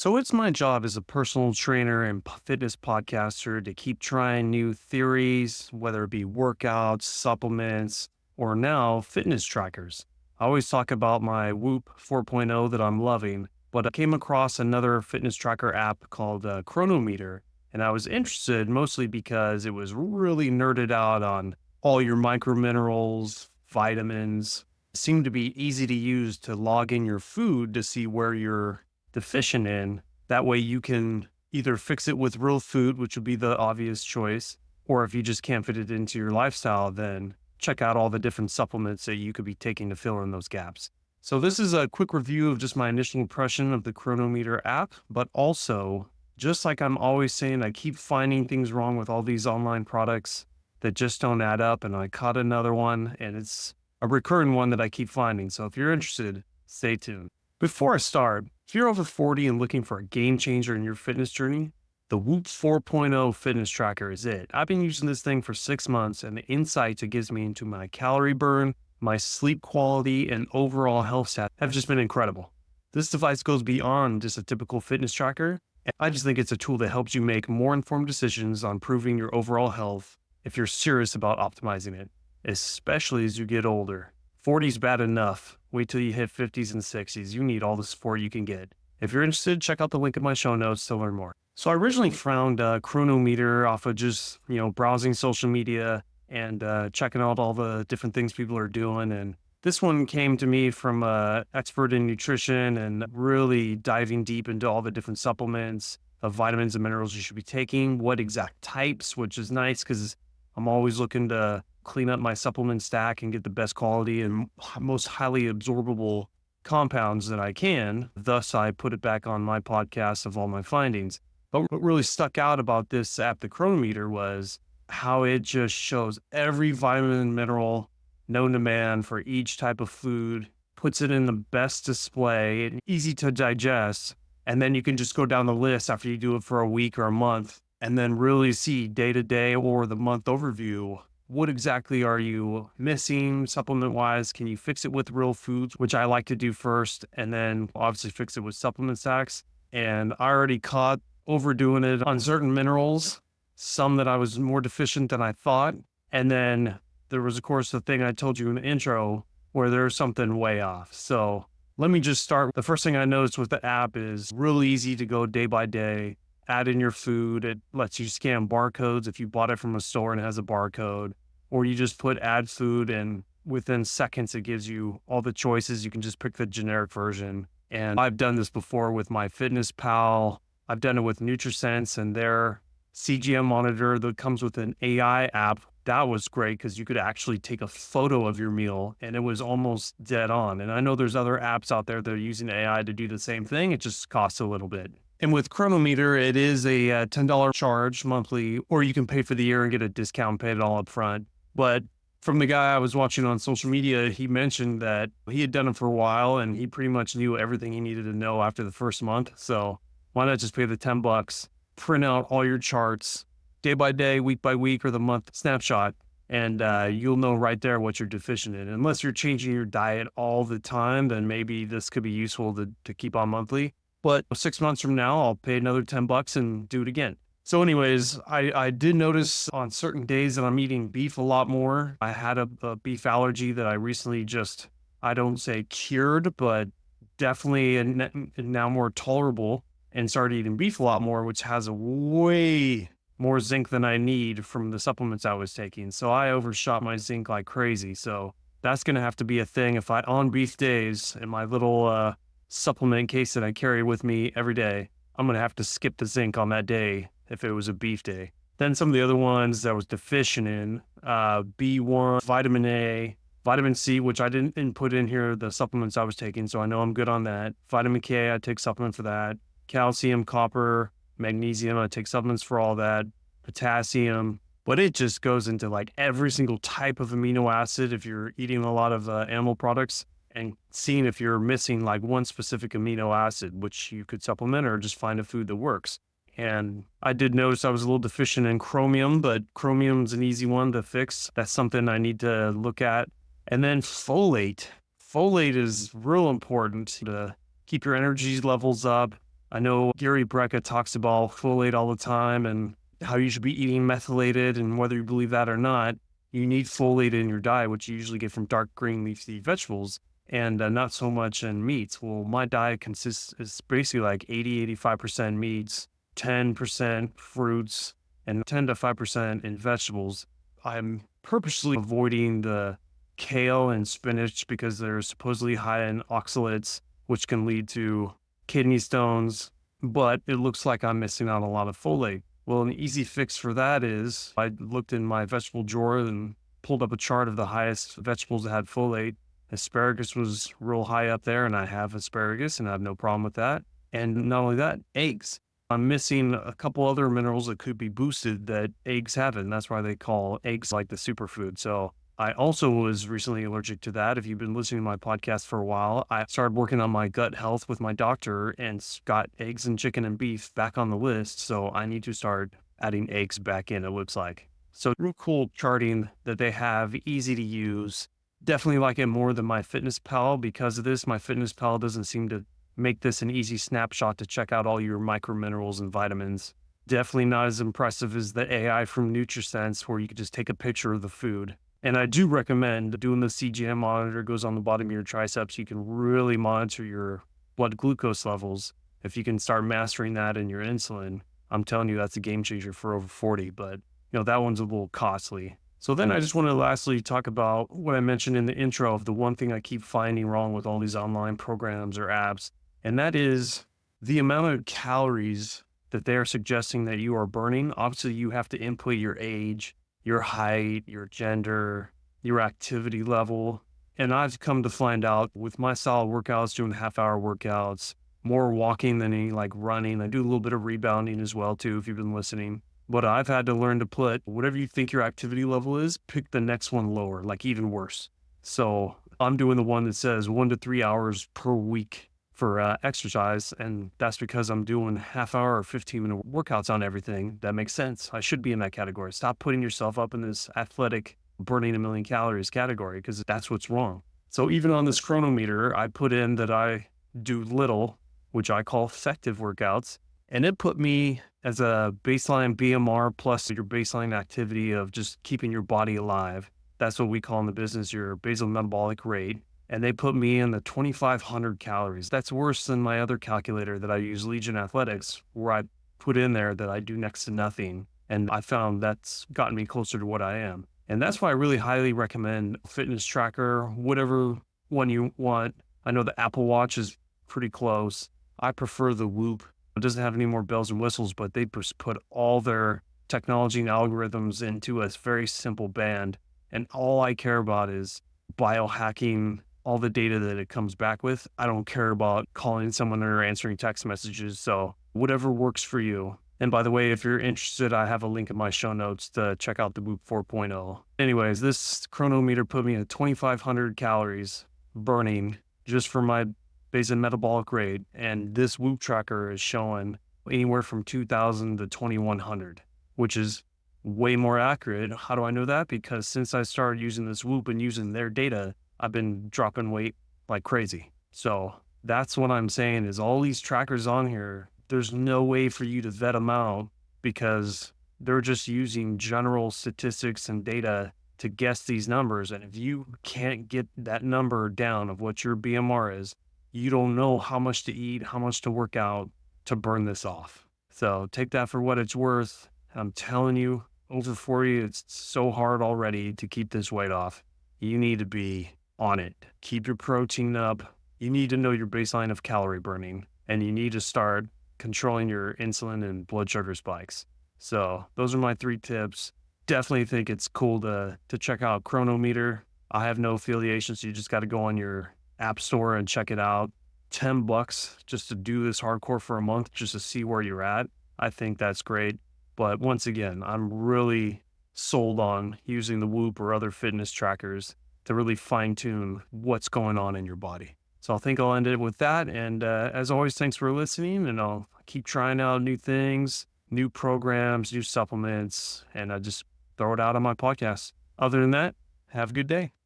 So it's my job as a personal trainer and fitness podcaster to keep trying new theories, whether it be workouts, supplements, or now fitness trackers. I always talk about my Whoop 4.0 that I'm loving, but I came across another fitness tracker app called Cronometer, and I was interested mostly because it was really nerded out on all your microminerals, vitamins. It seemed to be easy to use to log in your food to see where you're deficient in. That way you can either fix it with real food, which would be the obvious choice, or if you just can't fit it into your lifestyle, then check out all the different supplements that you could be taking to fill in those gaps. So this is a quick review of just my initial impression of the Cronometer app, but also, just like I'm always saying, I keep finding things wrong with all these online products that just don't add up. And I caught another one, and it's a recurring one that I keep finding. So if you're interested, stay tuned. Before I start, if you're over 40 and looking for a game changer in your fitness journey, the Whoop 4.0 fitness tracker is it. I've been using this thing for 6 months, and the insights it gives me into my calorie burn, my sleep quality, and overall health stats have just been incredible. This device goes beyond just a typical fitness tracker, and I just think it's a tool that helps you make more informed decisions on improving your overall health if you're serious about optimizing it, especially as you get older. 40's bad enough. Wait till you hit 50s and 60s. You need all the support you can get. If you're interested, check out the link in my show notes to learn more. So I originally found Cronometer off of just, browsing social media and checking out all the different things people are doing. And this one came to me from an expert in nutrition and really diving deep into all the different supplements of vitamins and minerals you should be taking, what exact types, which is nice because I'm always looking to clean up my supplement stack and get the best quality and most highly absorbable compounds that I can. Thus, I put it back on my podcast of all my findings. But what really stuck out about this app, the Cronometer, was how it just shows every vitamin and mineral known to man for each type of food, puts it in the best display and easy to digest. And then you can just go down the list after you do it for a week or a month and then really see day to day or the month overview. What exactly are you missing supplement wise? Can you fix it with real foods, which I like to do first, and then obviously fix it with supplement stacks? And I already caught overdoing it on certain minerals, some that I was more deficient than I thought. And then there was, of course, the thing I told you in the intro where there's something way off. So let me just start. The first thing I noticed with the app is real easy to go day by day, add in your food. It lets you scan barcodes if you bought it from a store and it has a barcode. Or you just put add food and within seconds, it gives you all the choices. You can just pick the generic version. And I've done this before with my Fitness Pal. I've done it with NutriSense and their CGM monitor that comes with an AI app. That was great because you could actually take a photo of your meal and it was almost dead on. And I know there's other apps out there that are using AI to do the same thing. It just costs a little bit. And with Cronometer, it is a $10 charge monthly, or you can pay for the year and get a discount, pay it all up front. But from the guy I was watching on social media, he mentioned that he had done it for a while and he pretty much knew everything he needed to know after the first month. So why not just pay the $10, print out all your charts day by day, week by week, or the month snapshot, and you'll know right there what you're deficient in. Unless you're changing your diet all the time, then maybe this could be useful to keep on monthly. But 6 months from now, I'll pay another $10 and do it again. So anyways, I did notice on certain days that I'm eating beef a lot more. I had a beef allergy that I recently I don't say cured, but definitely now more tolerable, and started eating beef a lot more, which has a way more zinc than I need from the supplements I was taking. So I overshot my zinc like crazy. So that's going to have to be a thing. If on beef days in my little supplement case that I carry with me every day, I'm going to have to skip the zinc on that day if it was a beef day. Then some of the other ones that I was deficient in, B1, vitamin A, vitamin C, which I didn't put in here, the supplements I was taking, so I know I'm good on that. Vitamin K, I take supplement for that. Calcium, copper, magnesium, I take supplements for all that. Potassium, but it just goes into like every single type of amino acid if you're eating a lot of animal products, and seeing if you're missing like one specific amino acid, which you could supplement or just find a food that works. And I did notice I was a little deficient in chromium, but chromium's an easy one to fix. That's something I need to look at. And then folate. Folate is real important to keep your energy levels up, I know Gary Brecka talks about folate all the time and how you should be eating methylated, and whether you believe that or not, you need folate in your diet, which you usually get from dark green leafy vegetables and not so much in meats. Well, my diet consists is basically like 85% meats, 10% fruits, and 10 to 5% in vegetables. I'm purposely avoiding the kale and spinach because they're supposedly high in oxalates, which can lead to kidney stones, but it looks like I'm missing out on a lot of folate. Well, an easy fix for that is I looked in my vegetable drawer and pulled up a chart of the highest vegetables that had folate. Asparagus was real high up there, and I have asparagus and I have no problem with that. And not only that, eggs. I'm missing a couple other minerals that could be boosted that eggs haven't. That's why they call eggs like the superfood. So I also was recently allergic to that. If you've been listening to my podcast for a while, I started working on my gut health with my doctor and got eggs and chicken and beef back on the list. So I need to start adding eggs back in, it looks like. So real cool charting that they have, easy to use. Definitely like it more than my Fitness Pal because of this. My Fitness Pal doesn't seem to make this an easy snapshot to check out all your microminerals and vitamins. Definitely not as impressive as the AI from NutriSense, where you could just take a picture of the food. And I do recommend doing the CGM monitor. It goes on the bottom of your triceps. You can really monitor your blood glucose levels. If you can start mastering that in your insulin, I'm telling you, that's a game changer for over 40, but that one's a little costly. So then I just want to lastly talk about what I mentioned in the intro of the one thing I keep finding wrong with all these online programs or apps, and that is the amount of calories that they are suggesting that you are burning. Obviously, you have to input your age, your height, your gender, your activity level. And I've come to find out with my style of workouts, doing half-hour workouts, more walking than any like running. I do a little bit of rebounding as well too, if you've been listening. But I've had to learn to put whatever you think your activity level is, pick the next one lower, like even worse. So I'm doing the one that says 1 to 3 hours per week for exercise. And that's because I'm doing half-hour or 15-minute workouts on everything. That makes sense. I should be in that category. Stop putting yourself up in this athletic burning 1 million calories category because that's what's wrong. So even on this Cronometer, I put in that I do little, which I call effective workouts. And it put me as a baseline BMR plus your baseline activity of just keeping your body alive. That's what we call in the business your basal metabolic rate. And they put me in the 2,500 calories. That's worse than my other calculator that I use, Legion Athletics, where I put in there that I do next to nothing. And I found that's gotten me closer to what I am. And that's why I really highly recommend fitness tracker, whatever one you want. I know the Apple Watch is pretty close. I prefer the Whoop. It doesn't have any more bells and whistles, but they just put all their technology and algorithms into a very simple band. And all I care about is biohacking all the data that it comes back with. I don't care about calling someone or answering text messages. So whatever works for you. And by the way, if you're interested, I have a link in my show notes to check out the Whoop 4.0. Anyways, this Cronometer put me at 2,500 calories burning just for my basal metabolic rate. And this Whoop tracker is showing anywhere from 2,000 to 2,100, which is way more accurate. How do I know that? Because since I started using this Whoop and using their data, I've been dropping weight like crazy. So that's what I'm saying is all these trackers on here, there's no way for you to vet them out because they're just using general statistics and data to guess these numbers. And if you can't get that number down of what your BMR is, you don't know how much to eat, how much to work out to burn this off. So take that for what it's worth. I'm telling you, over 40, it's so hard already to keep this weight off. You need to be on it. Keep your protein up. You need to know your baseline of calorie burning, and you need to start controlling your insulin and blood sugar spikes. So those are my 3 tips. Definitely think it's cool to check out Cronometer. I have no affiliation, so you just got to go on your app store and check it out. $10 just to do this hardcore for a month, just to see where you're at. I think that's great. But once again, I'm really sold on using the Whoop or other fitness trackers to really fine tune what's going on in your body. So I think I'll end it with that. And as always, thanks for listening. And I'll keep trying out new things, new programs, new supplements, and I just throw it out on my podcast. Other than that, have a good day.